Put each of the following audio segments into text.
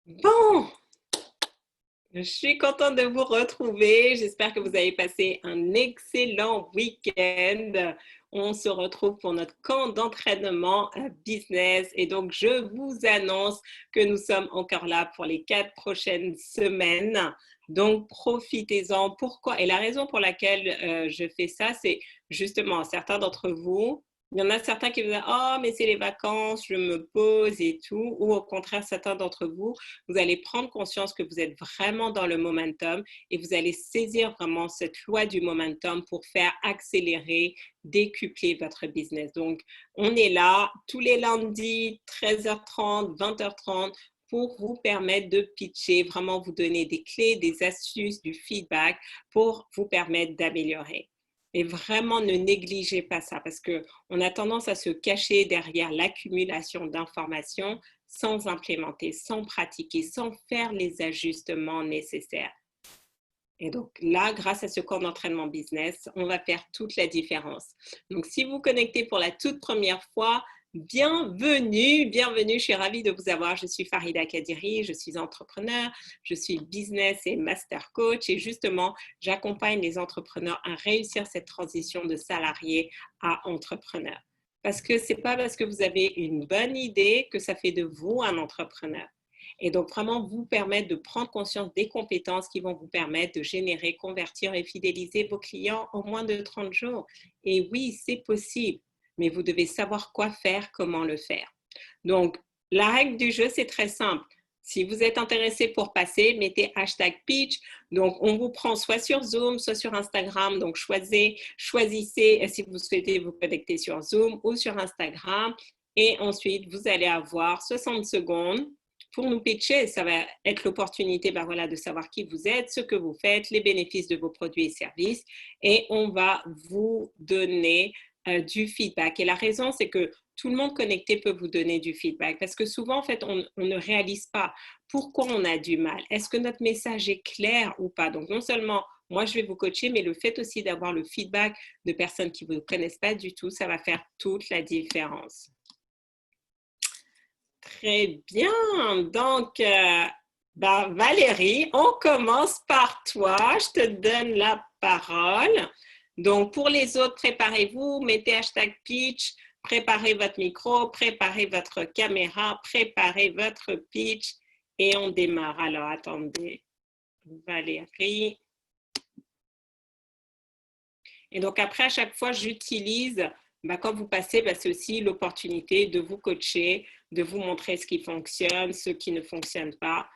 Bon, je suis contente de vous retrouver. J'espère que vous avez passé un excellent week-end. On se retrouve pour notre camp d'entraînement business et donc je vous annonce que nous sommes encore là pour les 4 prochaines semaines. Donc profitez-en. Pourquoi? Et la raison pour laquelle je fais ça, c'est justement certains d'entre vous. Il y en a certains qui vous disent oh mais c'est les vacances, je me pose et tout, ou au contraire certains d'entre vous vous allez prendre conscience que vous êtes vraiment dans le momentum et vous allez saisir vraiment cette loi du momentum pour faire accélérer, décupler votre business. Donc, on est là tous les lundis, 13h30, 20h30, pour vous permettre de pitcher, vraiment vous donner des clés, des astuces, du feedback pour vous permettre d'améliorer. Et vraiment, ne négligez pas ça parce qu'on a tendance à se cacher derrière l'accumulation d'informations sans implémenter, sans pratiquer, sans faire les ajustements nécessaires. Et donc là, grâce à ce cours d'entraînement business, on va faire toute la différence. Donc si vous connectez pour la toute première fois, bienvenue, bienvenue, je suis ravie de vous avoir. Je suis Farida Kadiri, je suis entrepreneur, je suis business et master coach et justement, j'accompagne les entrepreneurs à réussir cette transition de salarié à entrepreneur. Parce que ce n'est pas parce que vous avez une bonne idée que ça fait de vous un entrepreneur. Et donc, vraiment vous permettre de prendre conscience des compétences qui vont vous permettre de générer, convertir et fidéliser vos clients en moins de 30 jours. Et oui, c'est possible, mais vous devez savoir quoi faire, comment le faire. Donc, la règle du jeu, c'est très simple. Si vous êtes intéressé pour passer, mettez hashtag pitch. Donc, on vous prend soit sur Zoom, soit sur Instagram. Donc, choisissez si vous souhaitez vous connecter sur Zoom ou sur Instagram. Et ensuite, vous allez avoir 60 secondes pour nous pitcher. Ça va être l'opportunité voilà, de savoir qui vous êtes, ce que vous faites, les bénéfices de vos produits et services. Et on va vous donner du feedback. Et la raison, c'est que tout le monde connecté peut vous donner du feedback parce que souvent, en fait, on ne réalise pas pourquoi on a du mal. Est-ce que notre message est clair ou pas? Donc, non seulement moi, je vais vous coacher, mais le fait aussi d'avoir le feedback de personnes qui ne vous connaissent pas du tout, ça va faire toute la différence. Très bien. Donc, Valérie, on commence par toi. Je te donne la parole. Donc, pour les autres, préparez-vous, mettez hashtag pitch, préparez votre micro, préparez votre caméra, préparez votre pitch et on démarre. Alors, attendez, Valérie. Et donc, après, à chaque fois, j'utilise, quand vous passez, c'est aussi l'opportunité de vous coacher, de vous montrer ce qui fonctionne, ce qui ne fonctionne pas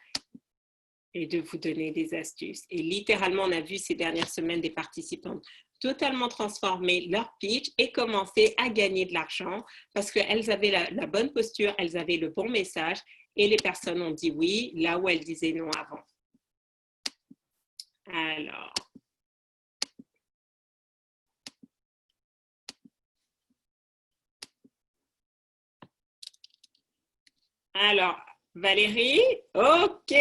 et de vous donner des astuces. Et littéralement, on a vu ces dernières semaines des participantes totalement transformer leur pitch et commencer à gagner de l'argent parce qu'elles avaient la bonne posture, elles avaient le bon message et les personnes ont dit oui là où elles disaient non avant. Alors, Valérie, ok,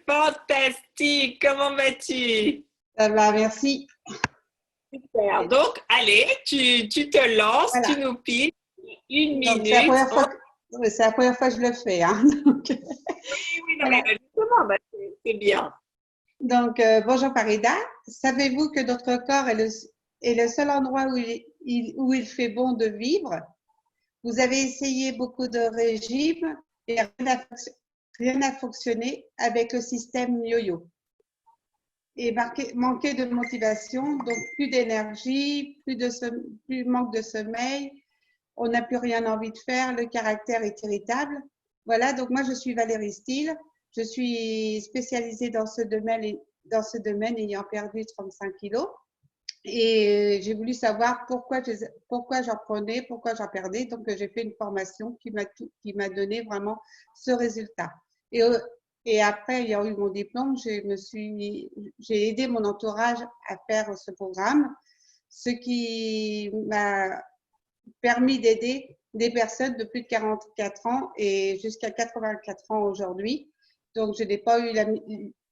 fantastique, comment vas-tu? Ça va, merci. Super, donc allez, tu te lances, Voilà. tu nous pitches une Donc, minute. c'est la première fois que je le fais. Hein. Donc, oui, non, voilà. mais justement, c'est bien. Donc bonjour Farida. Savez-vous que notre corps est le seul endroit où il fait bon de vivre? Vous avez essayé beaucoup de régimes et rien n'a fonctionné avec le système yo-yo. Et manquer de motivation, donc plus d'énergie, plus manque de sommeil, on n'a plus rien envie de faire, le caractère est irritable. Voilà, donc moi je suis Valérie Steele, je suis spécialisée dans ce domaine ayant perdu 35 kilos. Et j'ai voulu savoir pourquoi j'en prenais, pourquoi j'en perdais. Donc j'ai fait une formation qui m'a donné vraiment ce résultat. Et après ayant eu mon diplôme, j'ai aidé mon entourage à faire ce programme, ce qui m'a permis d'aider des personnes de plus de 44 ans et jusqu'à 84 ans aujourd'hui. Donc, je n'ai pas eu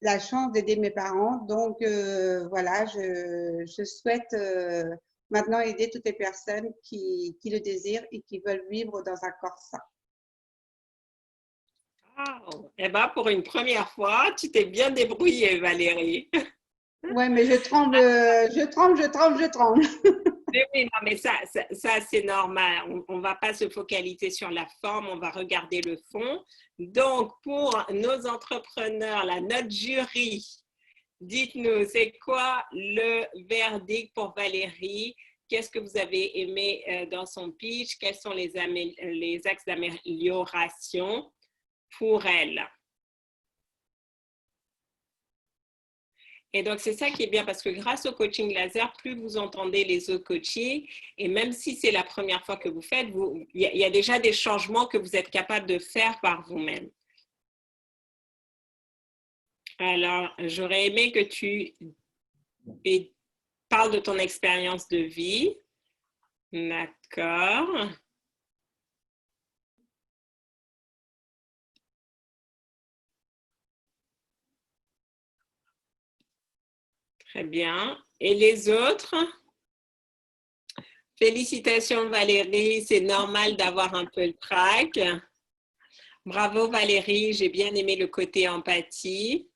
la chance d'aider mes parents. Donc, voilà, je souhaite maintenant aider toutes les personnes qui le désirent et qui veulent vivre dans un corps sain. Wow! Eh bien, pour une première fois, tu t'es bien débrouillée, Valérie. Ouais, mais je tremble, je tremble, je tremble, je tremble. Mais oui, non, mais ça c'est normal. On ne va pas se focaliser sur la forme, on va regarder le fond. Donc, pour nos entrepreneurs, notre jury, dites-nous, c'est quoi le verdict pour Valérie? Qu'est-ce que vous avez aimé dans son pitch? Quels sont les axes d'amélioration pour elle? Et donc, c'est ça qui est bien parce que grâce au coaching laser, plus vous entendez les autres coachés, et même si c'est la première fois que vous faites, il y a déjà des changements que vous êtes capable de faire par vous-même. Alors, j'aurais aimé que tu parles de ton expérience de vie. D'accord. Très bien. Et les autres? Félicitations Valérie, c'est normal d'avoir un peu le trac. Bravo Valérie, j'ai bien aimé le côté empathie.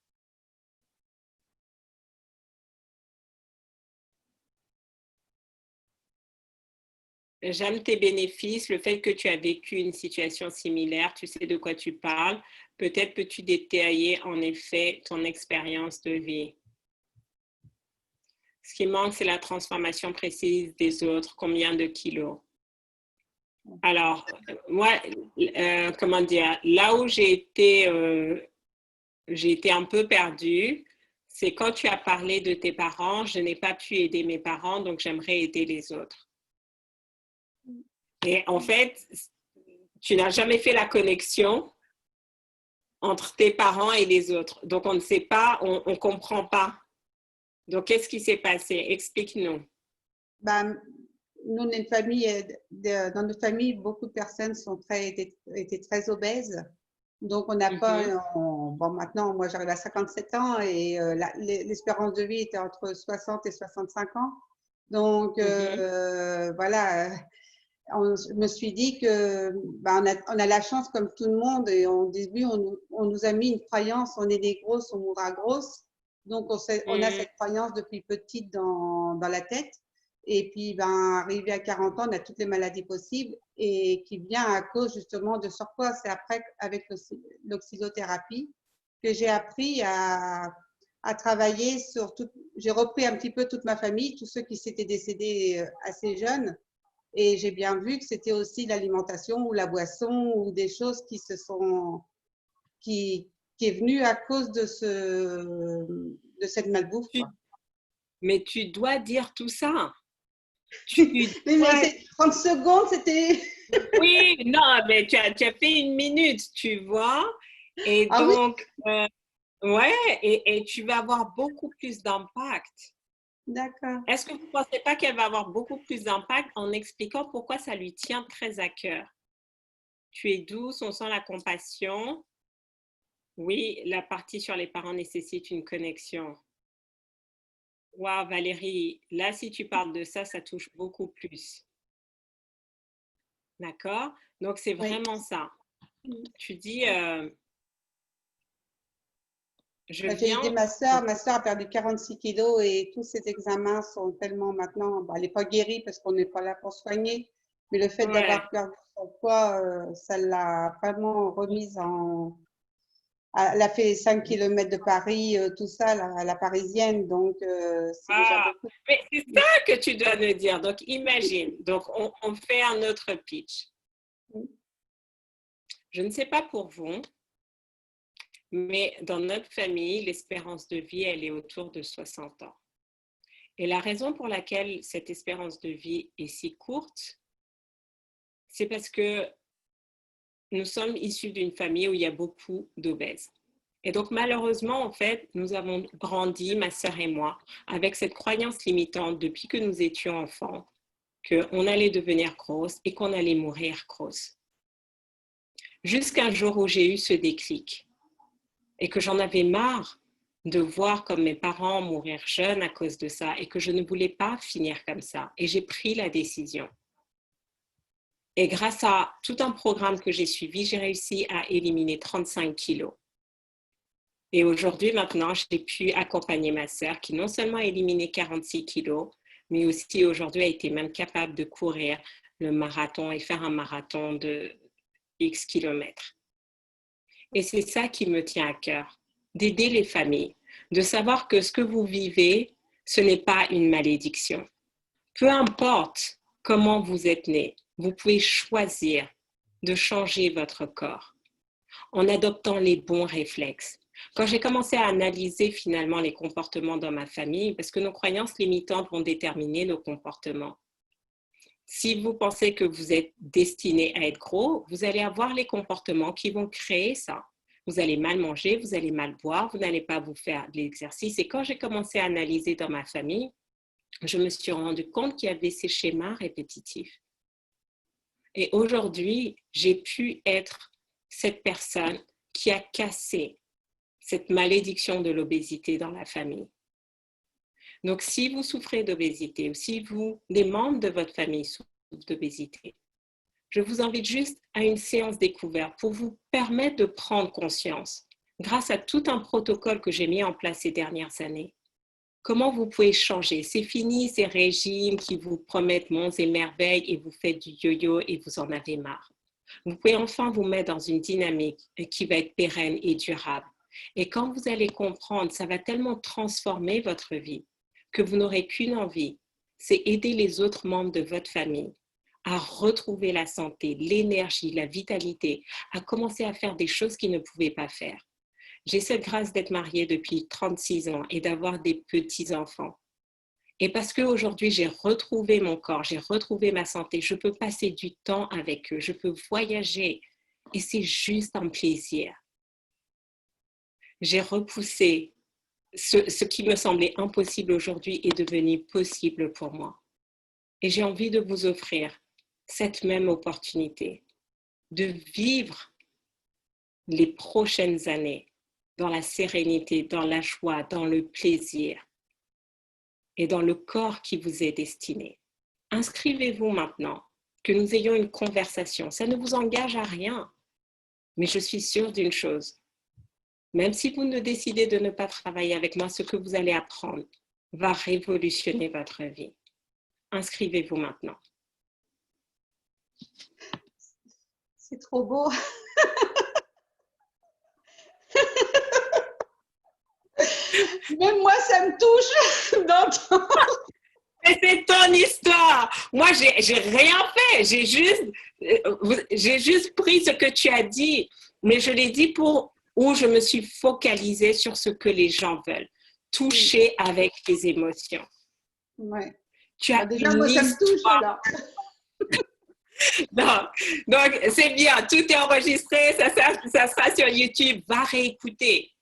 J'aime tes bénéfices, le fait que tu as vécu une situation similaire, tu sais de quoi tu parles. Peut-être peux-tu détailler en effet ton expérience de vie. Ce qui manque, c'est la transformation précise des autres. Combien de kilos? Alors, moi, comment dire, là où j'ai été un peu perdue, c'est quand tu as parlé de tes parents, je n'ai pas pu aider mes parents, donc j'aimerais aider les autres. Et en fait, tu n'as jamais fait la connexion entre tes parents et les autres. Donc, on ne sait pas, on ne comprend pas. Donc, qu'est-ce qui s'est passé? Explique-nous. Ben, nous, on est une famille, dans notre famille, beaucoup de personnes étaient très obèses. Donc, on n'a pas, bon, maintenant, moi, j'arrive à 57 ans et l'espérance de vie était entre 60 et 65 ans. Donc, voilà, je me suis dit que ben, on a la chance comme tout le monde et au début, on nous a mis une croyance, on est des grosses, on mourra grosse. Donc, on a cette croyance depuis petite dans la tête. Et puis, ben, arrivé à 40 ans, on a toutes les maladies possibles et qui vient à cause justement de sur quoi c'est après, avec l'oxylothérapie, que j'ai appris à travailler sur tout. J'ai repris un petit peu toute ma famille, tous ceux qui s'étaient décédés assez jeunes. Et j'ai bien vu que c'était aussi l'alimentation ou la boisson ou des choses qui est venue à cause de cette malbouffe, quoi. Mais tu dois dire tout ça. Mais 30 secondes, c'était… Oui, non, mais tu as fait une minute, tu vois. Et Ah oui? donc, ouais, et tu vas avoir beaucoup plus d'impact. D'accord. Est-ce que vous ne pensez pas qu'elle va avoir beaucoup plus d'impact en expliquant pourquoi ça lui tient très à cœur? Tu es douce, on sent la compassion. Oui, la partie sur les parents nécessite une connexion. Waouh, Valérie, là, si tu parles de ça, ça touche beaucoup plus. D'accord? Donc, c'est Oui. vraiment ça. Tu dis, je J'ai aidé viens. ma sœur. Ma sœur a perdu 46 kilos et tous ses examens sont tellement maintenant… Bah, elle n'est pas guérie parce qu'on n'est pas là pour soigner. Mais le fait Ouais. d'avoir perdu son poids, ça l'a vraiment remise en… Elle a fait 5 km de Paris, tout ça, la parisienne. Donc, c'est déjà Ah, beaucoup. mais c'est ça que tu dois me dire. Donc, imagine. Donc, on fait un autre pitch. Je ne sais pas pour vous, mais dans notre famille, l'espérance de vie, elle est autour de 60 ans. Et la raison pour laquelle cette espérance de vie est si courte, c'est parce que nous sommes issus d'une famille où il y a beaucoup d'obèses. Et donc, malheureusement, en fait, nous avons grandi, ma sœur et moi, avec cette croyance limitante depuis que nous étions enfants, qu'on allait devenir grosse et qu'on allait mourir grosse. Jusqu'à un jour où j'ai eu ce déclic et que j'en avais marre de voir comme mes parents mourir jeunes à cause de ça et que je ne voulais pas finir comme ça. Et j'ai pris la décision Et grâce à tout un programme que j'ai suivi, j'ai réussi à éliminer 35 kilos. Et aujourd'hui, maintenant, j'ai pu accompagner ma sœur qui non seulement a éliminé 46 kilos, mais aussi aujourd'hui a été même capable de courir le marathon et faire un marathon de X kilomètres. Et c'est ça qui me tient à cœur, d'aider les familles, de savoir que ce que vous vivez, ce n'est pas une malédiction. Peu importe comment vous êtes né, vous pouvez choisir de changer votre corps en adoptant les bons réflexes. Quand j'ai commencé à analyser finalement les comportements dans ma famille, parce que nos croyances limitantes vont déterminer nos comportements. Si vous pensez que vous êtes destiné à être gros, vous allez avoir les comportements qui vont créer ça. Vous allez mal manger, vous allez mal boire, vous n'allez pas vous faire de l'exercice. Et quand j'ai commencé à analyser dans ma famille, je me suis rendu compte qu'il y avait ces schémas répétitifs. Et aujourd'hui, j'ai pu être cette personne qui a cassé cette malédiction de l'obésité dans la famille. Donc, si vous souffrez d'obésité ou si des membres de votre famille souffrent d'obésité, je vous invite juste à une séance découverte pour vous permettre de prendre conscience, grâce à tout un protocole que j'ai mis en place ces dernières années, comment vous pouvez changer. C'est fini ces régimes qui vous promettent monts et merveilles et vous faites du yo-yo et vous en avez marre. Vous pouvez enfin vous mettre dans une dynamique qui va être pérenne et durable. Et quand vous allez comprendre, ça va tellement transformer votre vie que vous n'aurez qu'une envie, c'est aider les autres membres de votre famille à retrouver la santé, l'énergie, la vitalité, à commencer à faire des choses qu'ils ne pouvaient pas faire. J'ai cette grâce d'être mariée depuis 36 ans et d'avoir des petits-enfants. Et parce qu'aujourd'hui, j'ai retrouvé mon corps, j'ai retrouvé ma santé, je peux passer du temps avec eux, je peux voyager et c'est juste un plaisir. J'ai repoussé ce qui me semblait impossible aujourd'hui est devenu possible pour moi. Et j'ai envie de vous offrir cette même opportunité de vivre les prochaines années dans la sérénité, dans la joie, dans le plaisir et dans le corps qui vous est destiné. Inscrivez-vous maintenant, que nous ayons une conversation. Ça ne vous engage à rien, mais je suis sûre d'une chose. Même si vous ne décidez de ne pas travailler avec moi, ce que vous allez apprendre va révolutionner votre vie. Inscrivez-vous maintenant. C'est trop beau. Même moi, ça me touche d'entendre. Mais c'est ton histoire. Moi, j'ai rien fait. J'ai juste pris ce que tu as dit, mais je l'ai dit où je me suis focalisée sur ce que les gens veulent. Toucher avec les émotions. Ouais. Tu as déjà, moi, ça me touche alors. Donc, c'est bien. Tout est enregistré. Ça sera sur YouTube. Va réécouter.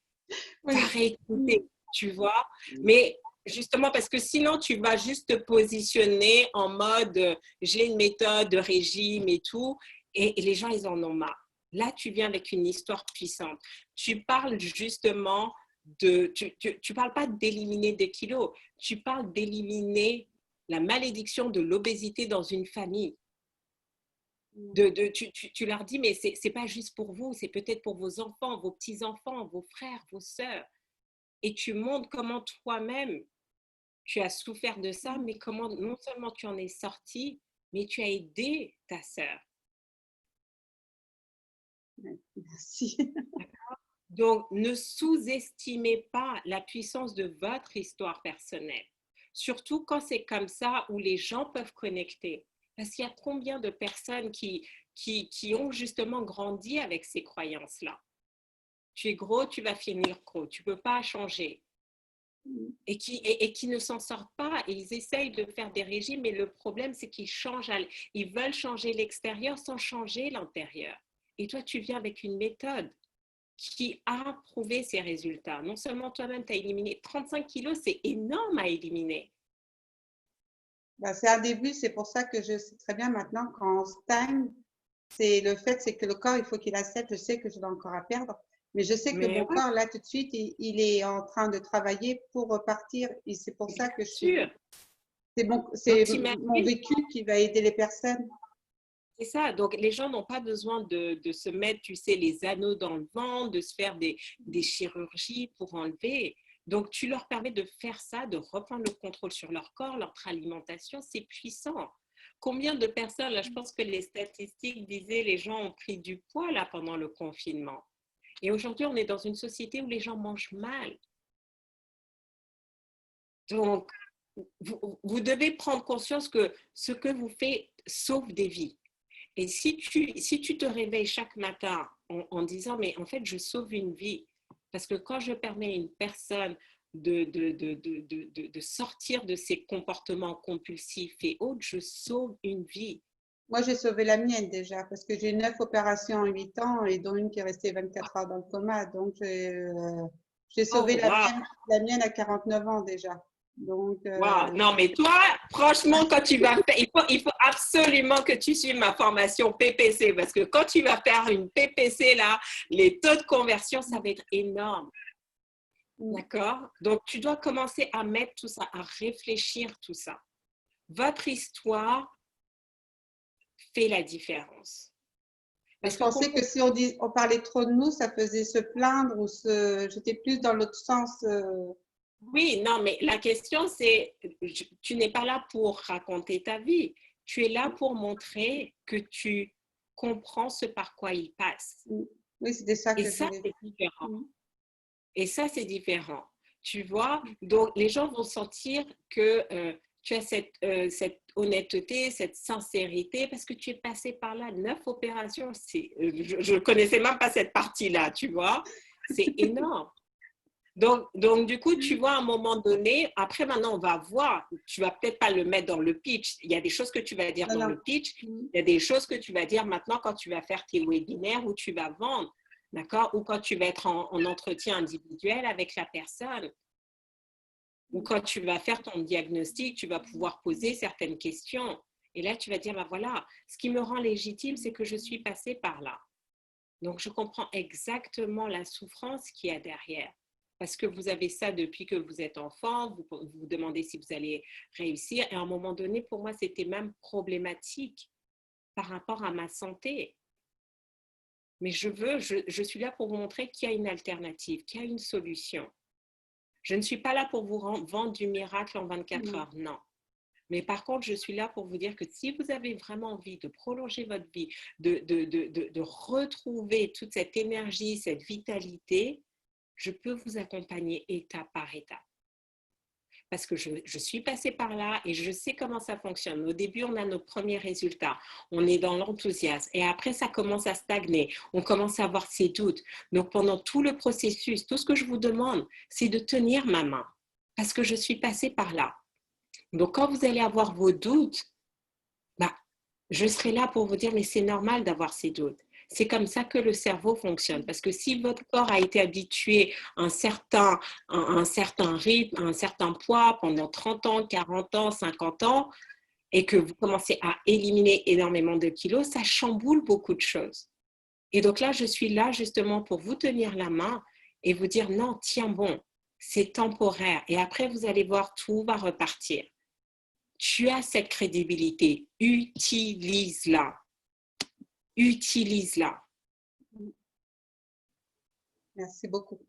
Oui. Va réécouter, tu vois. Mais justement, parce que sinon, tu vas juste te positionner en mode j'ai une méthode de régime et tout, et les gens, ils en ont marre. Là, tu viens avec une histoire puissante. Tu parles justement tu parles pas d'éliminer des kilos, tu parles d'éliminer la malédiction de l'obésité dans une famille. Tu leur dis, mais c'est pas juste pour vous, c'est peut-être pour vos enfants, vos petits-enfants, vos frères, vos sœurs. Et tu montres comment toi-même, tu as souffert de ça, mais comment non seulement tu en es sorti, mais tu as aidé ta sœur. Merci. Donc, ne sous-estimez pas la puissance de votre histoire personnelle. Surtout quand c'est comme ça où les gens peuvent connecter. Parce qu'il y a combien de personnes qui ont justement grandi avec ces croyances-là. Tu es gros, tu vas finir gros. Tu ne peux pas changer. Et qui ne s'en sortent pas. Et ils essayent de faire des régimes, mais le problème, c'est ils veulent changer l'extérieur sans changer l'intérieur. Et toi, tu viens avec une méthode qui a prouvé ses résultats. Non seulement toi-même, tu as éliminé 35 kilos, c'est énorme à éliminer. Ben, c'est un début, c'est pour ça que je sais très bien maintenant quand on stagne, c'est que le corps, il faut qu'il accepte, je sais que je dois encore à perdre, mais je sais que mon corps, là, tout de suite, il est en train de travailler pour repartir, et c'est pour ça que c'est mon vécu qui va aider les personnes. C'est ça. Donc, les gens n'ont pas besoin de se mettre, tu sais, les anneaux dans le ventre, de se faire des chirurgies pour enlever. Donc, tu leur permets de faire ça, de reprendre le contrôle sur leur corps, leur alimentation. C'est puissant. Combien de personnes, là, je pense que les statistiques disaient les gens ont pris du poids là pendant le confinement. Et aujourd'hui, on est dans une société où les gens mangent mal. Donc, vous devez prendre conscience que ce que vous faites sauve des vies. Et si tu te réveilles chaque matin en disant, mais en fait, je sauve une vie, parce que quand je permets à une personne de sortir de ses comportements compulsifs et autres, je sauve une vie. Moi, j'ai sauvé la mienne déjà parce que j'ai 9 opérations en 8 ans et dont une qui est restée 24 heures dans le coma. Donc, j'ai sauvé Oh, wow. la mienne à 49 ans déjà. Donc, Wow. Non, mais toi, franchement, quand tu vas faire, il faut absolument que tu suives ma formation PPC parce que quand tu vas faire une PPC, là, les taux de conversion, ça va être énorme. D'accord? Donc, tu dois commencer à mettre tout ça, à réfléchir tout ça. Votre histoire fait la différence. je pensais que si on parlait trop de nous, ça faisait se plaindre ou j'étais plus dans l'autre sens. Oui, non, mais la question, c'est, tu n'es pas là pour raconter ta vie. Tu es là pour montrer que tu comprends ce par quoi il passe. Oui, c'était ça Et que je ça, voulais. c'est différent. Et ça, c'est différent. Tu vois, donc les gens vont sentir que tu as cette honnêteté, cette sincérité, parce que tu es passé par là. 9 opérations, je ne connaissais même pas cette partie-là, tu vois. C'est énorme. Donc, du coup, tu vois, à un moment donné, après, maintenant, on va voir. Tu vas peut-être pas le mettre dans le pitch. Il y a des choses que tu vas dire dans le pitch. Il y a des choses que tu vas dire maintenant quand tu vas faire tes webinaires ou tu vas vendre, d'accord? Ou quand tu vas être en entretien individuel avec la personne. Ou quand tu vas faire ton diagnostic, tu vas pouvoir poser certaines questions. Et là, tu vas dire, ben voilà, ce qui me rend légitime, c'est que je suis passée par là. Donc, je comprends exactement la souffrance qu'il y a derrière. Parce que vous avez ça depuis que vous êtes enfant, vous vous demandez si vous allez réussir. Et à un moment donné, pour moi, c'était même problématique par rapport à ma santé. Mais je suis là pour vous montrer qu'il y a une alternative, qu'il y a une solution. Je ne suis pas là pour vous vendre du miracle en 24 heures, non. Mais par contre, je suis là pour vous dire que si vous avez vraiment envie de prolonger votre vie, de retrouver toute cette énergie, cette vitalité, je peux vous accompagner étape par étape. Parce que je suis passée par là et je sais comment ça fonctionne. Au début, on a nos premiers résultats. On est dans l'enthousiasme. Et après, ça commence à stagner. On commence à avoir ses doutes. Donc, pendant tout le processus, tout ce que je vous demande, c'est de tenir ma main. Parce que je suis passée par là. Donc, quand vous allez avoir vos doutes, bah, je serai là pour vous dire, mais c'est normal d'avoir ces doutes. C'est comme ça que le cerveau fonctionne. Parce que si votre corps a été habitué à un certain rythme, à un certain poids pendant 30 ans, 40 ans, 50 ans, et que vous commencez à éliminer énormément de kilos, ça chamboule beaucoup de choses. Et donc là, je suis là justement pour vous tenir la main et vous dire, non, tiens bon, c'est temporaire. Et après, vous allez voir, tout va repartir. Tu as cette crédibilité, utilise-la. Utilise-la. Merci beaucoup.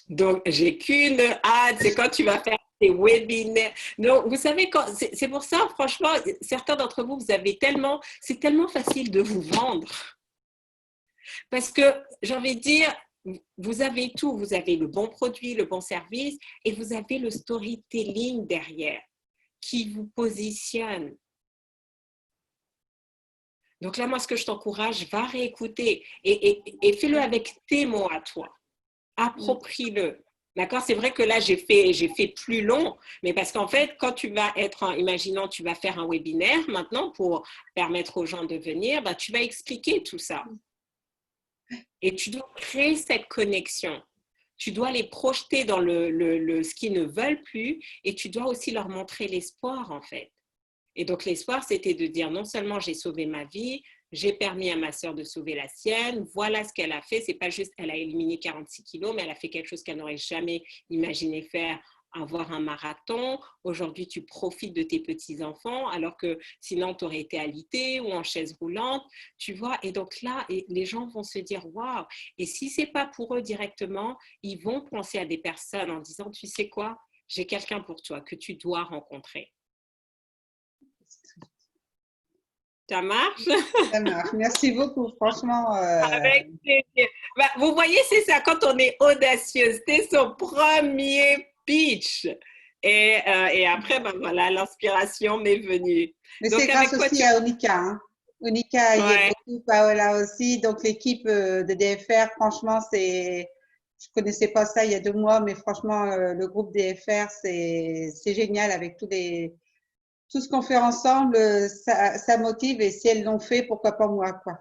Donc, j'ai qu'une hâte, c'est quand tu vas faire tes webinaires. Donc, vous savez, c'est pour ça, franchement, certains d'entre vous, c'est tellement facile de vous vendre. Parce que, j'ai envie de dire, vous avez tout. Vous avez le bon produit, le bon service, et vous avez le storytelling derrière qui vous positionne. Donc là, moi, ce que je t'encourage, va réécouter et fais-le avec tes mots à toi. Approprie-le. D'accord? C'est vrai que là, j'ai fait plus long, mais parce qu'en fait, quand tu vas imaginons, tu vas faire un webinaire maintenant pour permettre aux gens de venir, ben, tu vas expliquer tout ça. Et tu dois créer cette connexion. Tu dois les projeter dans ce qu'ils ne veulent plus et tu dois aussi leur montrer l'espoir, en fait. Et donc, l'espoir, c'était de dire non seulement j'ai sauvé ma vie, j'ai permis à ma sœur de sauver la sienne, voilà ce qu'elle a fait. C'est pas juste, elle a éliminé 46 kilos, mais elle a fait quelque chose qu'elle n'aurait jamais imaginé faire avoir un marathon. Aujourd'hui, tu profites de tes petits-enfants, alors que sinon, tu aurais été alité ou en chaise roulante, tu vois. Et donc là, les gens vont se dire, waouh. Et si ce n'est pas pour eux directement, ils vont penser à des personnes en disant, tu sais quoi, j'ai quelqu'un pour toi que tu dois rencontrer. Ça marche? Ça marche. Merci beaucoup, franchement. Avec plaisir. Bah, vous voyez, c'est ça, quand on est audacieux, c'était son premier pitch. Et après, ben voilà, l'inspiration m'est venue. Mais c'est Donc, grâce avec quoi aussi tu... à Onika. Hein. Onika y est Ouais, beaucoup, Paola aussi. Donc l'équipe de DFR, franchement, je connaissais pas ça il y a 2 mois, mais franchement, le groupe DFR, c'est génial avec tout ce qu'on fait ensemble, ça motive. Et si elles l'ont fait, pourquoi pas moi, quoi.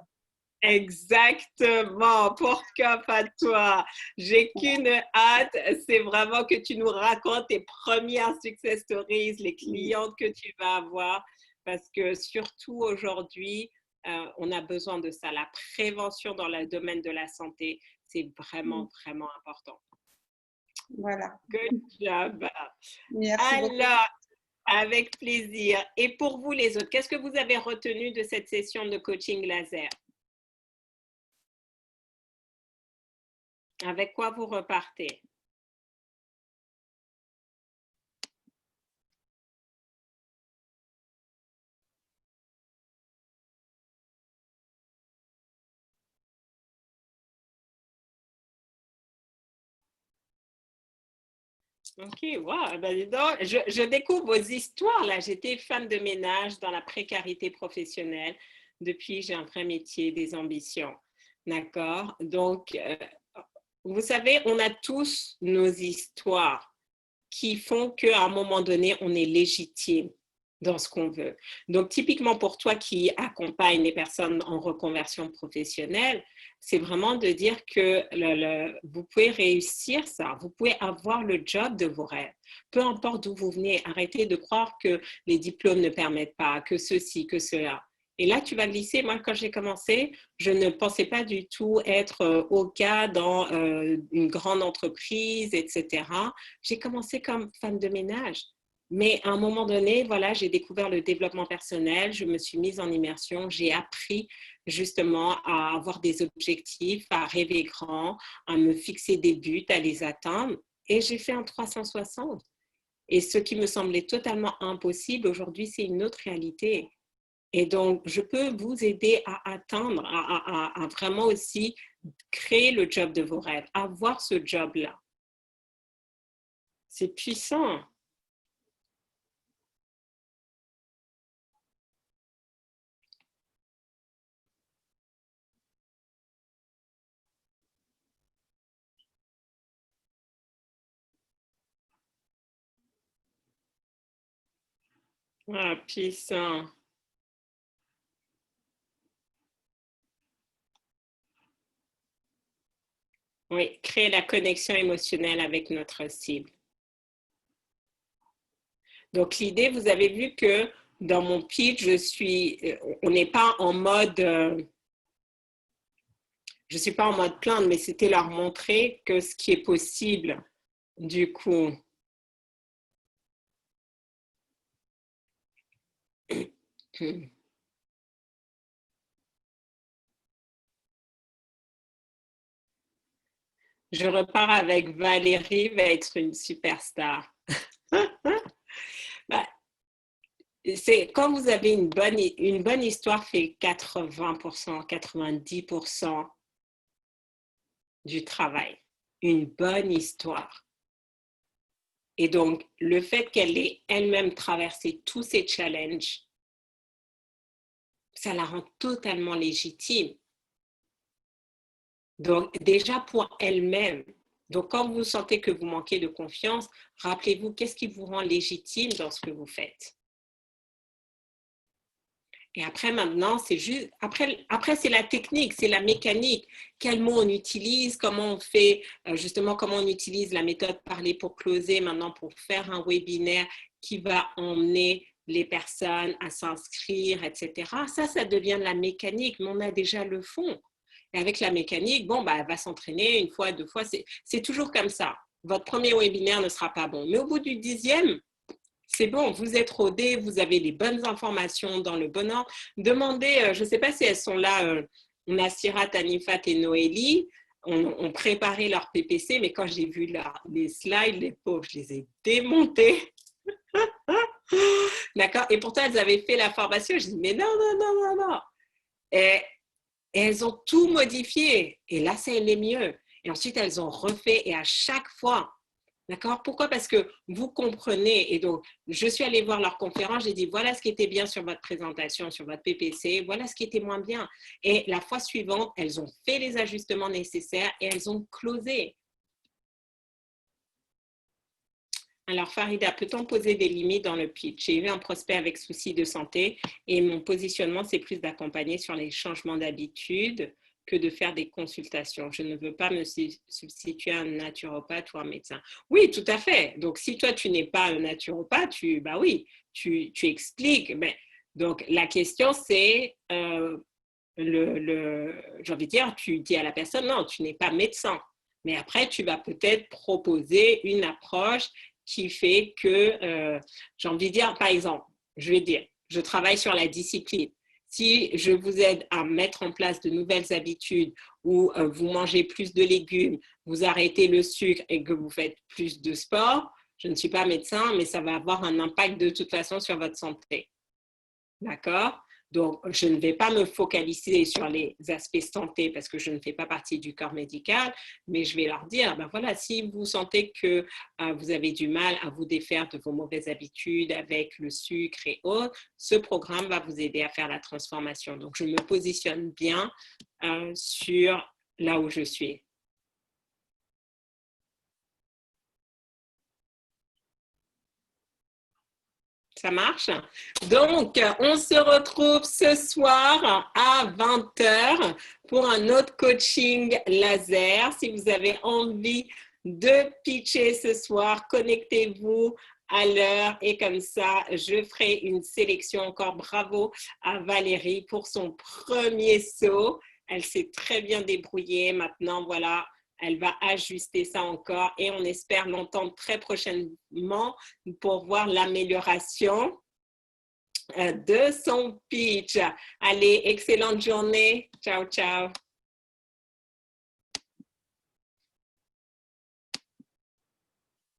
exactement. Porte-cap à toi. J'ai qu'une hâte, c'est vraiment que tu nous racontes tes premières success stories, les clientes que tu vas avoir, parce que surtout aujourd'hui, on a besoin de ça. La prévention dans le domaine de la santé, c'est vraiment, vraiment important. Voilà. Good job. Merci beaucoup. Alors, avec plaisir. Et pour vous les autres, qu'est-ce que vous avez retenu de cette session de coaching laser? Avec quoi vous repartez? Ok, wow, ben dis donc, je découvre vos histoires là. J'étais femme de ménage dans la précarité professionnelle. Depuis, j'ai un vrai métier, des ambitions. D'accord? Donc, vous savez, on a tous nos histoires qui font qu'à un moment donné, on est légitime dans ce qu'on veut. Donc, typiquement pour toi qui accompagne les personnes en reconversion professionnelle, c'est vraiment de dire que vous pouvez réussir ça, vous pouvez avoir le job de vos rêves. Peu importe d'où vous venez, arrêtez de croire que les diplômes ne permettent pas, que ceci, que cela. Et là, tu vas glisser. Moi, quand j'ai commencé, je ne pensais pas du tout être au cas dans une grande entreprise, etc. J'ai commencé comme femme de ménage. Mais à un moment donné, voilà, j'ai découvert le développement personnel, je me suis mise en immersion, j'ai appris justement à avoir des objectifs, à rêver grand, à me fixer des buts, à les atteindre. Et j'ai fait un 360. Et ce qui me semblait totalement impossible, aujourd'hui, c'est une autre réalité. Et donc, je peux vous aider à atteindre, à vraiment aussi créer le job de vos rêves, avoir ce job-là. C'est puissant. Ah, puissant. Oui, créer la connexion émotionnelle avec notre cible. Donc, l'idée, vous avez vu que dans mon pitch, on n'est pas en mode, je ne suis pas en mode plainte, mais c'était leur montrer que ce qui est possible, du coup. Je repars avec Valérie, va être une superstar. Bah, c'est quand vous avez une bonne histoire fait 80%, 90% du travail. Une bonne histoire. Et donc, le fait qu'elle ait elle-même traversé tous ces challenges, ça la rend totalement légitime. Donc, déjà pour elle-même. Donc, quand vous sentez que vous manquez de confiance, rappelez-vous qu'est-ce qui vous rend légitime dans ce que vous faites. Et après, maintenant, c'est juste, après c'est la technique, c'est la mécanique. Quel mot on utilise, comment on fait, justement, comment on utilise la méthode parler pour closer maintenant pour faire un webinaire qui va emmener les personnes à s'inscrire, etc. Ça devient de la mécanique, mais on a déjà le fond. Et avec la mécanique, bon, bah, elle va s'entraîner une fois, deux fois, c'est toujours comme ça. votre premier webinaire ne sera pas bon. Mais au bout du 10e, c'est bon, vous êtes rodé, vous avez les bonnes informations dans le bon ordre. Demandez, je ne sais pas si elles sont là, Nassirat, Anifat et Noélie, ont préparé leur PPC, mais quand j'ai vu les slides, les pauvres, je les ai démontés. D'accord? Et pourtant, elles avaient fait la formation. Je dis, mais non, non, non, non, non. Et elles ont tout modifié. Et là, ça allait mieux. Et ensuite, elles ont refait. Et à chaque fois, d'accord? Pourquoi? Parce que vous comprenez. Et donc, je suis allée voir leur conférence. J'ai dit, voilà ce qui était bien sur votre présentation, sur votre PPC. Voilà ce qui était moins bien. Et la fois suivante, elles ont fait les ajustements nécessaires et elles ont closé. Alors, Farida, peut-on poser des limites dans le pitch? J'ai eu un prospect avec souci de santé et mon positionnement, c'est plus d'accompagner sur les changements d'habitude que de faire des consultations. Je ne veux pas me substituer à un naturopathe ou un médecin. Oui, tout à fait. Donc, si toi, tu n'es pas un naturopathe, bah oui, tu expliques. Mais, donc, la question, c'est, j'ai envie de dire, tu dis à la personne, non, tu n'es pas médecin. Mais après, tu vas peut-être proposer une approche qui fait que, j'ai envie de dire, par exemple, je vais dire, je travaille sur la discipline. Si je vous aide à mettre en place de nouvelles habitudes où vous mangez plus de légumes, vous arrêtez le sucre et que vous faites plus de sport, je ne suis pas médecin, mais ça va avoir un impact de toute façon sur votre santé. D'accord? Donc, je ne vais pas me focaliser sur les aspects santé parce que je ne fais pas partie du corps médical, mais je vais leur dire, ben voilà, si vous sentez que vous avez du mal à vous défaire de vos mauvaises habitudes avec le sucre et autres, ce programme va vous aider à faire la transformation. Donc, je me positionne bien sur là où je suis. Ça marche? Donc, on se retrouve ce soir à 20h pour un autre coaching laser. Si vous avez envie de pitcher ce soir, connectez-vous à l'heure et comme ça, je ferai une sélection. Encore bravo à Valérie pour son premier saut. Elle s'est très bien débrouillée. Maintenant, voilà. Elle va ajuster ça encore et on espère l'entendre très prochainement pour voir l'amélioration de son pitch. Allez, excellente journée. Ciao, ciao.